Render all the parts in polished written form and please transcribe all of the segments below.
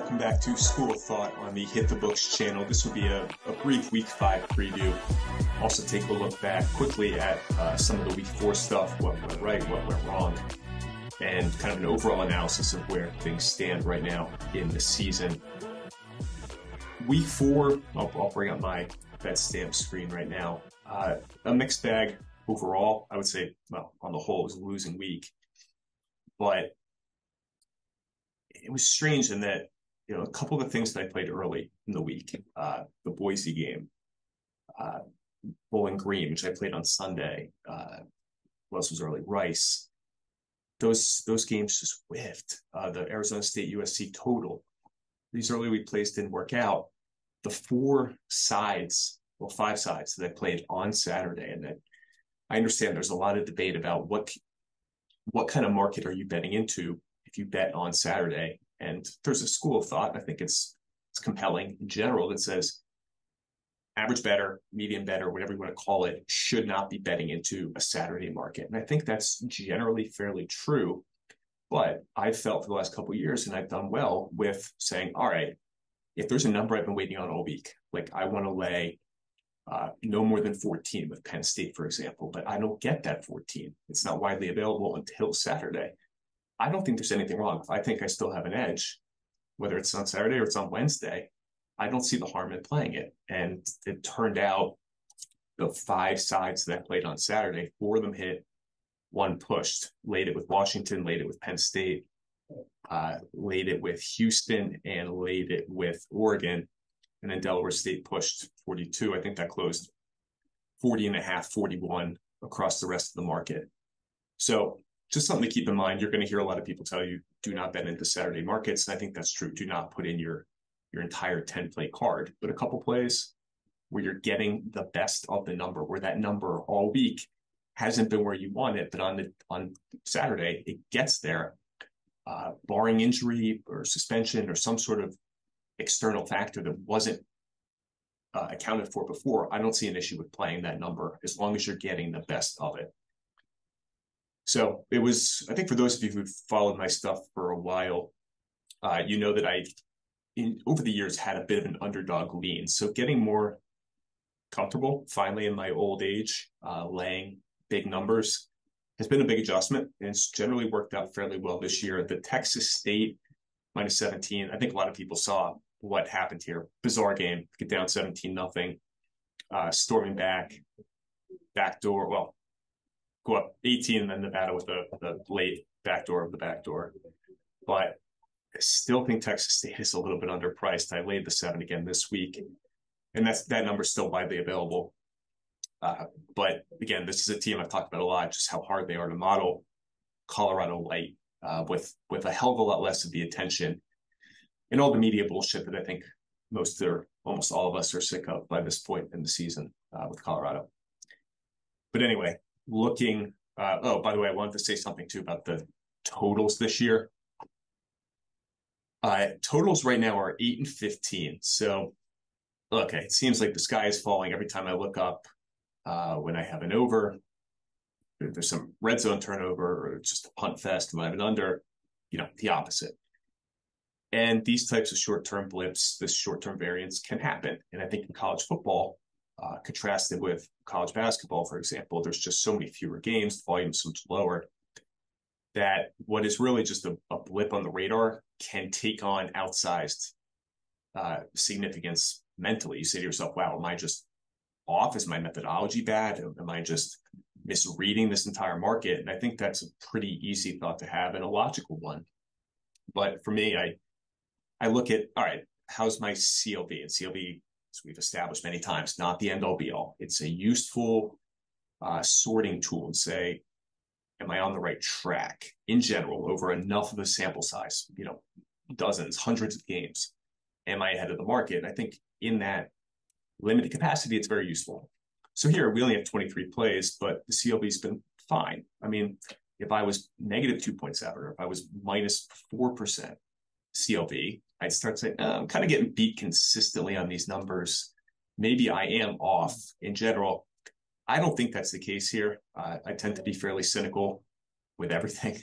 welcome back to School of Thought on the Hit the Books channel. This will be a brief Week 5 preview. Also take a look back quickly at some of the Week 4 stuff, what went right, what went wrong, and kind of an overall analysis of where things stand right now in the season. Week 4, I'll bring up my bet stamp screen right now. A mixed bag overall. I would say, well, on the whole, it was a losing week. But it was strange in that, a couple of the things that I played early in the week, the Boise game, Bowling Green, which I played on Sunday, what else was early? Rice. Those games just whiffed. The Arizona State USC total. These early week plays didn't work out. The 5 sides that I played on Saturday, and I understand there's a lot of debate about what kind of market are you betting into if you bet on Saturday. And there's a school of thought, I think it's compelling in general, that says average bettor, median bettor, whatever you want to call it, should not be betting into a Saturday market. And I think that's generally fairly true. But I've felt for the last couple of years, and I've done well with saying, all right, if there's a number I've been waiting on all week, like I want to lay no more than 14 with Penn State, for example, but I don't get that 14. It's not widely available until Saturday. I don't think there's anything wrong. If I think I still have an edge, whether it's on Saturday or it's on Wednesday, I don't see the harm in playing it. And it turned out the 5 sides that I played on Saturday, 4 of them hit, 1 pushed. Laid it with Washington, laid it with Penn State, laid it with Houston, and laid it with Oregon. And then Delaware State pushed 42. I think that closed 40.5, 41 across the rest of the market. So just something to keep in mind. You're going to hear a lot of people tell you, do not bet into Saturday markets. And I think that's true. Do not put in your entire 10-play card. But a couple plays where you're getting the best of the number, where that number all week hasn't been where you want it, but on Saturday, it gets there. Barring injury or suspension or some sort of external factor that wasn't accounted for before, I don't see an issue with playing that number as long as you're getting the best of it. So it was, I think for those of you who've followed my stuff for a while, you know that over the years, had a bit of an underdog lean. So getting more comfortable finally in my old age, laying big numbers has been a big adjustment. And it's generally worked out fairly well this year. The Texas State minus 17, I think a lot of people saw what happened here. Bizarre game, get down 17-0, storming backdoor, well, go up 18 and then Nevada with the late backdoor of the backdoor. But I still think Texas State is a little bit underpriced. I laid the 7 again this week, and that number is still widely available. But again, this is a team I've talked about a lot, just how hard they are to model. Colorado light, with a hell of a lot less of the attention and all the media bullshit that I think most or almost all of us are sick of by this point in the season with Colorado. But anyway, looking, by the way, I wanted to say something too about the totals this year. Totals right now are 8 and 15. So, okay, it seems like the sky is falling every time I look up when I have an over. There's some red zone turnover or just a punt fest when I have an under, the opposite. And these types of short-term blips, this short-term variance can happen. And I think in college football, contrasted with college basketball, for example, there's just so many fewer games, the volume's so much lower, that what is really just a blip on the radar can take on outsized significance mentally. You say to yourself, wow, am I just off? Is my methodology bad? Am I just misreading this entire market? And I think that's a pretty easy thought to have and a logical one. But for me, I look at, all right, how's my CLV? And CLV, as we've established many times, not the end-all be-all. It's a useful sorting tool and say, am I on the right track in general over enough of a sample size, dozens, hundreds of games? Am I ahead of the market? And I think in that limited capacity, it's very useful. So here we only have 23 plays, but the CLV's been fine. I mean, if I was negative 2.7 or if I was minus 4% CLV, I'd start saying, I'm kind of getting beat consistently on these numbers. Maybe I am off in general. I don't think that's the case here. I tend to be fairly cynical with everything.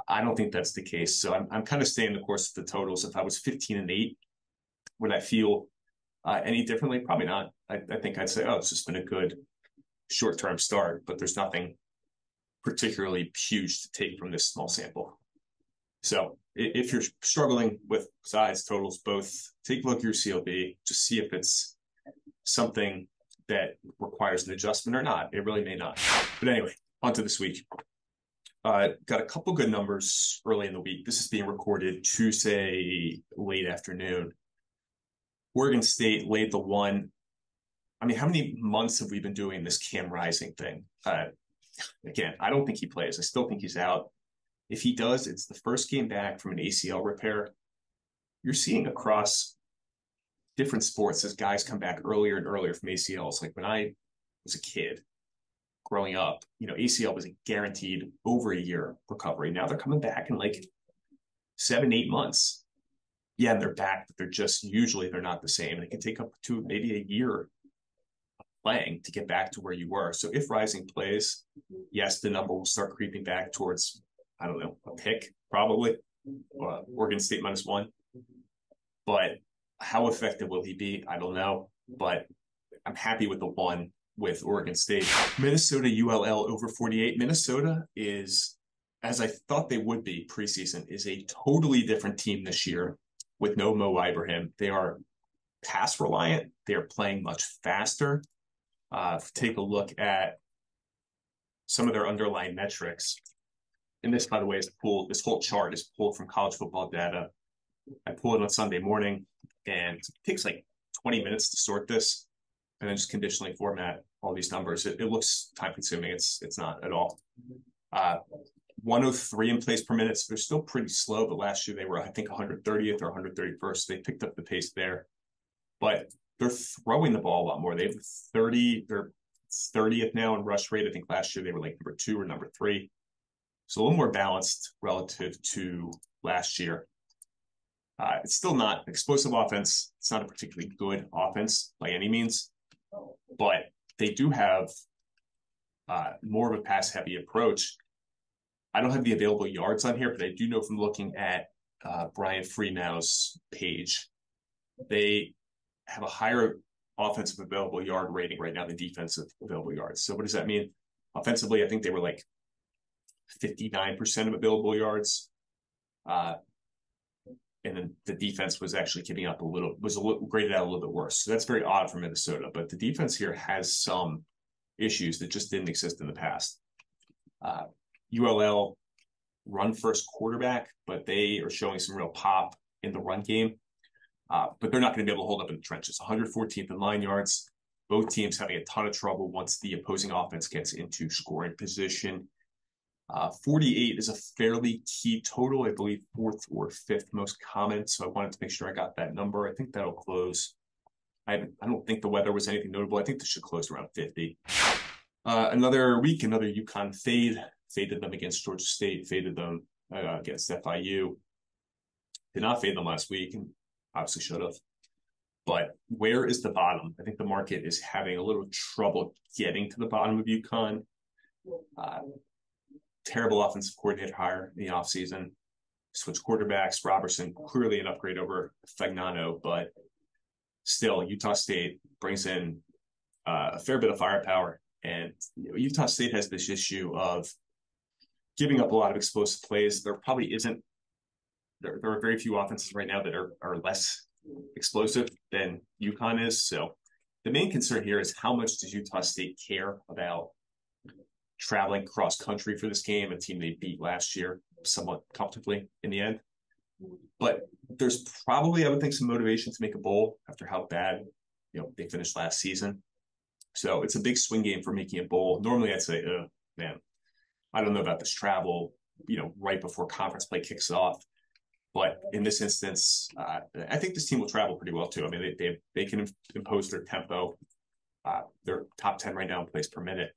I don't think that's the case. So I'm kind of staying the course of the totals. If I was 15-8, would I feel any differently? Probably not. I think I'd say, oh, it's just been a good short-term start, but there's nothing particularly huge to take from this small sample. So if you're struggling with sides, totals, both, take a look at your CLB, just see if it's something that requires an adjustment or not. It really may not. But anyway, on to this week. Got a couple good numbers early in the week. This is being recorded Tuesday late afternoon. Oregon State laid the one. I mean, how many months have we been doing this Cam Rising thing? Again, I don't think he plays. I still think he's out. If he does, it's the first game back from an ACL repair. You're seeing across different sports as guys come back earlier and earlier from ACLs. Like when I was a kid growing up, ACL was a guaranteed over a year recovery. Now they're coming back in like 7-8 months. Yeah, and they're back, but they're not the same. It can take up to maybe a year playing to get back to where you were. So if Rising plays, yes, the number will start creeping back towards, I don't know, a pick, probably. Oregon State -1. But how effective will he be? I don't know. But I'm happy with the one with Oregon State. Minnesota ULL over 48. Minnesota is, as I thought they would be preseason, is a totally different team this year with no Mo Ibrahim. They are pass reliant. They are playing much faster. Take a look at some of their underlying metrics. And this, by the way, is pulled. This whole chart is pulled from college football data. I pull it on Sunday morning, and it takes like 20 minutes to sort this, and then just conditionally format all these numbers. It looks time consuming. It's not at all. 103 in plays per minute. So they're still pretty slow, but last year they were, I think, 130th or 131st. They picked up the pace there, but they're throwing the ball a lot more. They have 30. They're 30th now in rush rate. I think last year they were like number 2 or number 3. So a little more balanced relative to last year. It's still not explosive offense. It's not a particularly good offense by any means, but they do have more of a pass-heavy approach. I don't have the available yards on here, but I do know from looking at Brian Freemau's page, they have a higher offensive available yard rating right now than defensive available yards. So what does that mean? Offensively, I think they were like 59% of available yards. And then the defense was actually giving up graded out a little bit worse. So that's very odd for Minnesota. But the defense here has some issues that just didn't exist in the past. ULL run first quarterback, but they are showing some real pop in the run game. But they're not going to be able to hold up in the trenches. 114th in line yards. Both teams having a ton of trouble once the opposing offense gets into scoring position. 48 is a fairly key total, I believe 4th or 5th most common. So I wanted to make sure I got that number. I think that'll close. I don't think the weather was anything notable. I think this should close around 50. Another week, another UConn faded them against Georgia State, faded them against FIU. Did not fade them last week, and obviously should have. But where is the bottom? I think the market is having a little trouble getting to the bottom of UConn. Terrible offensive coordinator hire in the offseason. Switch quarterbacks. Robertson, clearly an upgrade over Fagnano, but still, Utah State brings in a fair bit of firepower. And Utah State has this issue of giving up a lot of explosive plays. There probably isn't. There are very few offenses right now that are less explosive than UConn is. So the main concern here is how much does Utah State care about traveling cross country for this game, a team they beat last year somewhat comfortably in the end. But there's probably, I would think, some motivation to make a bowl after how bad they finished last season. So it's a big swing game for making a bowl. Normally I'd say, man, I don't know about this travel, right before conference play kicks off. But in this instance, I think this team will travel pretty well too. I mean, they can impose their tempo. They're top 10 right now in plays per minute.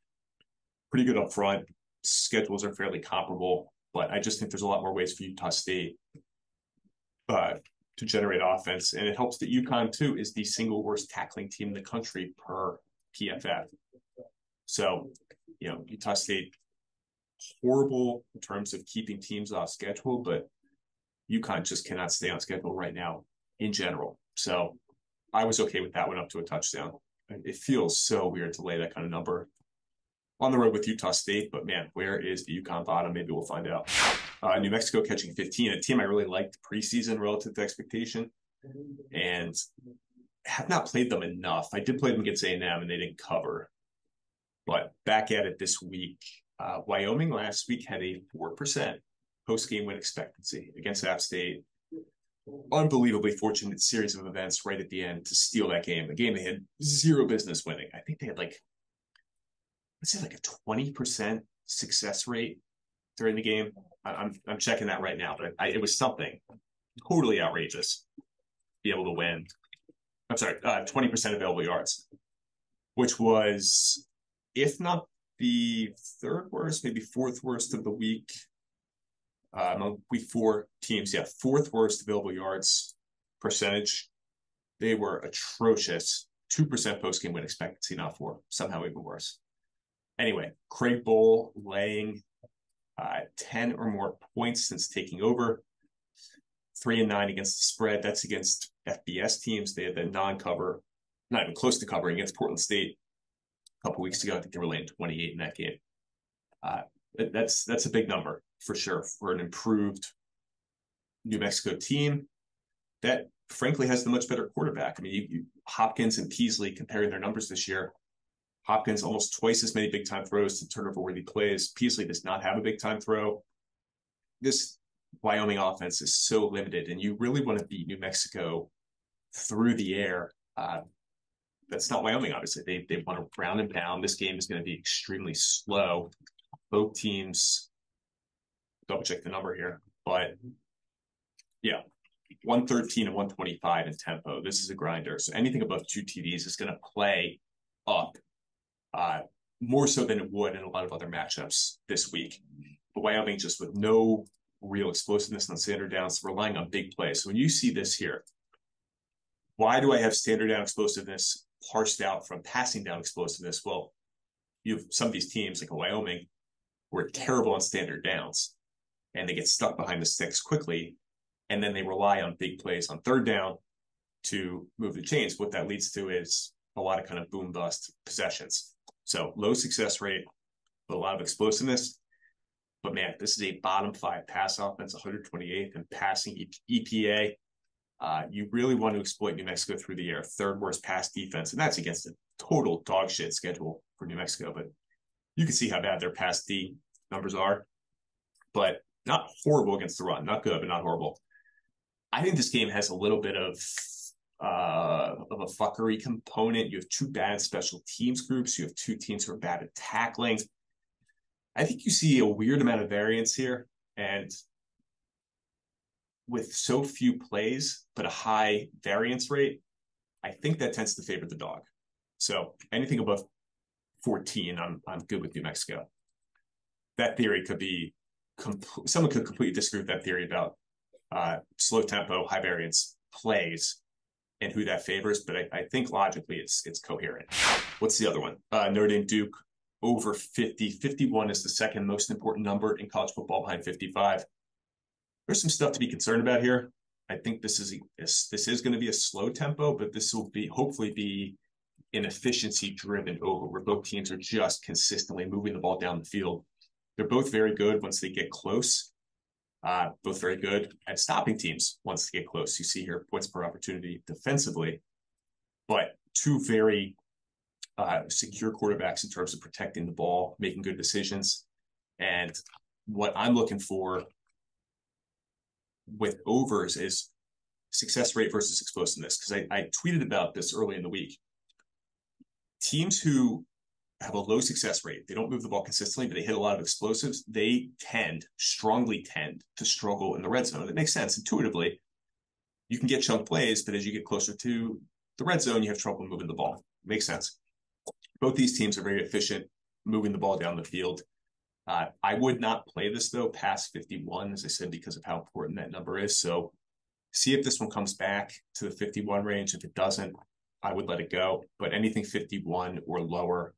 Pretty good up front. Schedules are fairly comparable, but I just think there's a lot more ways for Utah State to generate offense. And it helps that UConn, too, is the single worst tackling team in the country per PFF. So, Utah State horrible in terms of keeping teams off schedule, but UConn just cannot stay on schedule right now in general. So I was okay with that one up to a touchdown. It feels so weird to lay that kind of number on the road with Utah State, but man, where is the UConn bottom? Maybe we'll find out. New Mexico catching 15, a team I really liked preseason relative to expectation, and have not played them enough. I did play them against A&M, and they didn't cover. But back at it this week, Wyoming last week had a 4% post-game win expectancy against App State. Unbelievably fortunate series of events right at the end to steal that game. A game they had zero business winning. I think they had let's say a 20% success rate during the game. I'm checking that right now, but it was something totally outrageous to be able to win. I'm sorry, 20% available yards, which was, if not the third worst, maybe fourth worst of the week. Among week 4 teams, fourth worst available yards percentage. They were atrocious. 2% post-game win expectancy, not 4. Somehow even worse. Anyway, Craig Bowl laying 10 or more points since taking over. 3-9 against the spread. That's against FBS teams. They had the non-cover, not even close to covering, against Portland State a couple weeks ago. I think they were laying 28 in that game. That's a big number for sure for an improved New Mexico team that frankly has the much better quarterback. I mean, Hopkins and Peasley comparing their numbers this year. Hopkins almost twice as many big-time throws to turnover-worthy plays. Peasley does not have a big-time throw. This Wyoming offense is so limited, and you really want to beat New Mexico through the air. That's not Wyoming, obviously. They want to ground and pound. This game is going to be extremely slow. Both teams, double-check the number here, but yeah, 113 and 125 in tempo. This is a grinder. So anything above 2 TDs is going to play up. More so than it would in a lot of other matchups this week. But Wyoming just with no real explosiveness on standard downs, relying on big plays. So when you see this here, why do I have standard down explosiveness parsed out from passing down explosiveness? Well, you have some of these teams like Wyoming who are terrible on standard downs, and they get stuck behind the sticks quickly, and then they rely on big plays on third down to move the chains. What that leads to is a lot of kind of boom bust possessions. So low success rate, but a lot of explosiveness. But man, this is a bottom 5 pass offense, 128th in passing EPA. You really want to exploit New Mexico through the air. 3rd worst pass defense, and that's against a total dog shit schedule for New Mexico. But you can see how bad their pass D numbers are. But not horrible against the run. Not good, but not horrible. I think this game has a little bit of a fuckery component. You have 2 bad special teams groups. You have 2 teams who are bad at tackling. I think you see a weird amount of variance here, and with so few plays but a high variance rate, I think that tends to favor the dog. So anything above 14, I'm good with New Mexico. That theory could be someone could completely disagree with that theory about slow tempo, high variance plays and who that favors, but I think logically it's coherent. What's the other one? Notre Dame Duke over 50. 51 is the second most important number in college football behind 55. There's some stuff to be concerned about here. I think this is going to be a slow tempo, but this will hopefully be an efficiency-driven over where both teams are just consistently moving the ball down the field. They're both very good once they get close. Both very good at stopping teams once they get close. You see here points per opportunity defensively, but 2 very secure quarterbacks in terms of protecting the ball, making good decisions. And what I'm looking for with overs is success rate versus explosiveness, because I tweeted about this early in the week. Teams who have a low success rate, they don't move the ball consistently, but they hit a lot of explosives, they strongly tend to struggle in the red zone. It makes sense intuitively. You can get chunk plays, but as you get closer to the red zone, you have trouble moving the ball. It makes sense. Both these teams are very efficient moving the ball down the field. I would not play this, though, past 51, as I said, because of how important that number is. So see if this one comes back to the 51 range. If it doesn't, I would let it go. But anything 51 or lower,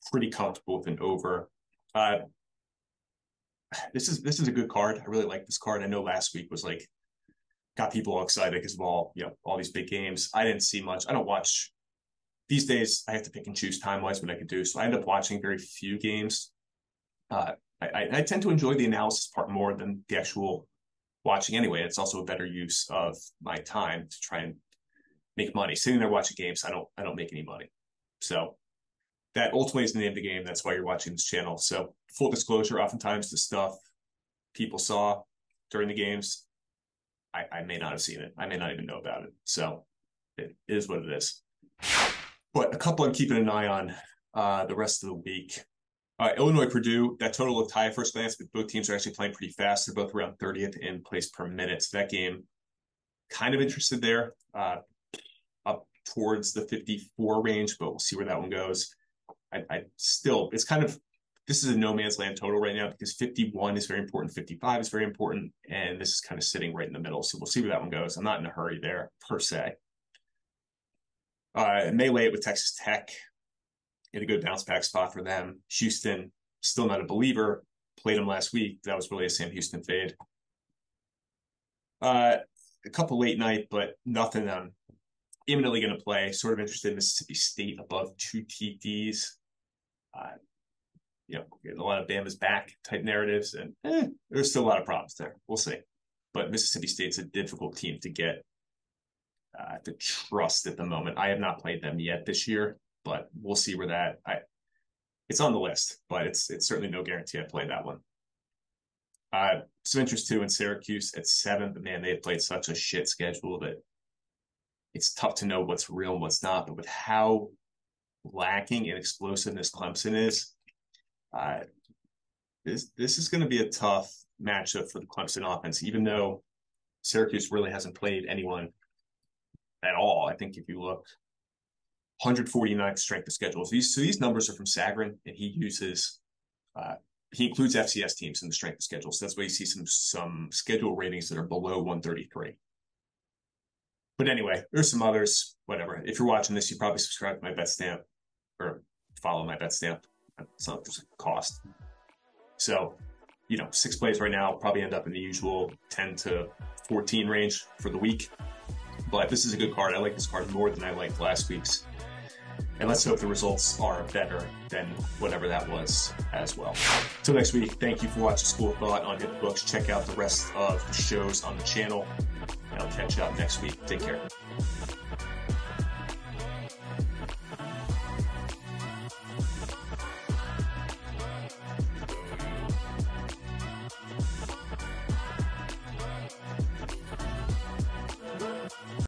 pretty comfortable with an over. this is a good card. I really like this card. I know last week was like got people all excited because of all these big games. I didn't see much. I don't watch these days. I have to pick and choose time wise what I can do. So I end up watching very few games. I tend to enjoy the analysis part more than the actual watching anyway. It's also a better use of my time to try and make money. Sitting there watching games, I don't make any money. So that ultimately is the name of the game. That's why you're watching this channel. So full disclosure, oftentimes the stuff people saw during the games, I may not have seen it. I may not even know about it. So it is what it is. But a couple I'm keeping an eye on the rest of the week. Illinois, Purdue, that total looked high at first glance, but both teams are actually playing pretty fast. They're both around 30th in plays per minute. So that game, kind of interested there, up towards the 54 range, but we'll see where that one goes. It's kind of, this is a no man's land total right now because 51 is very important, 55 is very important, and this is kind of sitting right in the middle. So we'll see where that one goes. I'm not in a hurry there per se. May lay it with Texas Tech in a good bounce back spot for them. Houston, still not a believer. Played them last week. That was really a Sam Houston fade. A couple late night, but nothing I'm imminently going to play. Sort of interested in Mississippi State above 2 TDs. Getting a lot of Bama's back type narratives, and there's still a lot of problems there. We'll see. But Mississippi State's a difficult team to get to trust at the moment. I have not played them yet this year, but we'll see where that. It's on the list, but it's certainly no guarantee I play that one. Some interest too in Syracuse at 7, but man, they've played such a shit schedule that it's tough to know what's real and what's not. But with how lacking in explosiveness Clemson is, this is going to be a tough matchup for the Clemson offense, even though Syracuse really hasn't played anyone at all. I think if you look, 149th strength of schedule. So these numbers are from Sagarin, and he includes FCS teams in the strength of schedule. So that's why you see some schedule ratings that are below 133. But anyway, there's some others, whatever. If you're watching this, you probably subscribe to my bet stamp or follow my bet stamp. It's not just a cost. So, 6 plays right now, probably end up in the usual 10 to 14 range for the week. But this is a good card. I like this card more than I liked last week's. And let's hope the results are better than whatever that was as well. Till next week, thank you for watching School of Thought on Hit the Books. Check out the rest of the shows on the channel, and I'll catch you up next week. Take care.